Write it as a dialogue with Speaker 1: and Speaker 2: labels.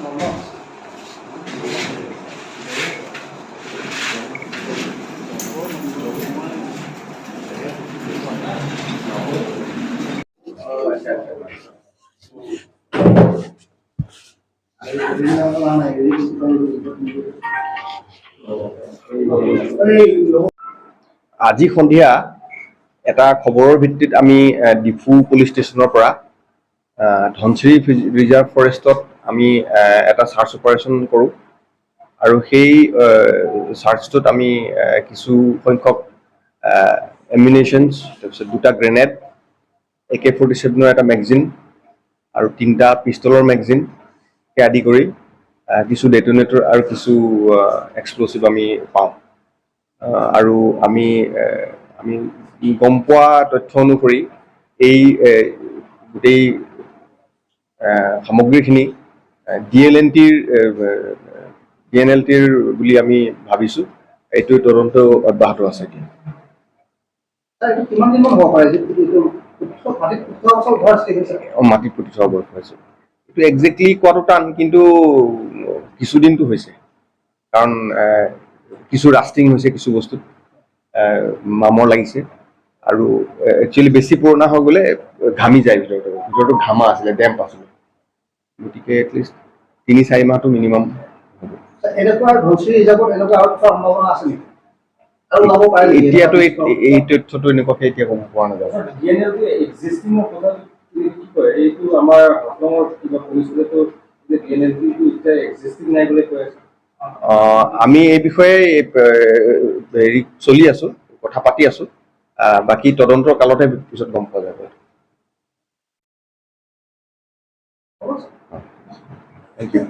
Speaker 1: আজি সন্ধিয়া এটা খবৰৰ ভিত্তিত আমি ডিফু পুলিচ ষ্টেচনৰ পৰা ধনচিৰি ৰিজাৰ্ভ ফৰেষ্টত আমি এটা চাৰ্চ অপাৰেশ্যন কৰোঁ আৰু সেই চাৰ্চটোত আমি কিছু সংখ্যক এমিনেশ্যনছ, তাৰপিছত 2টা গ্ৰেনেড, AK-47 এটা মেগজিন আৰু 3টা পিষ্টলৰ মেগজিন আদি কৰি কিছু ডেটোনেটৰ আৰু কিছু এক্সপ্ল'চিভ আমি পাওঁ। আৰু আমি গম পোৱা তথ্য অনুসৰি এই গোটেই সামগ্ৰীখিনি DNLTৰ বুলি আমি ভাবিছোঁ। এইটো তদন্ত অব্যাহত আছে এতিয়া। মাটিত পুতি থোৱা অৱস্থা হৈছে। এইটো একজেক্টলি কোৱাটো টান, কিন্তু কিছুদিনটো হৈছে, কাৰণ কিছু ৰাষ্টিং হৈছে, কিছু বস্তুত মামৰ লাগিছে, আৰু একচুৱেলি বেছি পুৰণা হৈ গ'লে ঘামি যায় ভিতৰতো ঘামা আছিলে, ডেম্প আছিলে, গতিকে এটলিষ্ট 3-4 মাহটো মিনিমাম হ'ব। এতিয়াতো এই তথ্যটো এনেকুৱাকে এতিয়া ক'ব পৰা নাযায়। আমি এই বিষয়ে হেৰি চলি আছো, কথা পাতি আছো। বাকী তদন্তৰ কালতে পিছত গম পোৱা যাব। Thank U.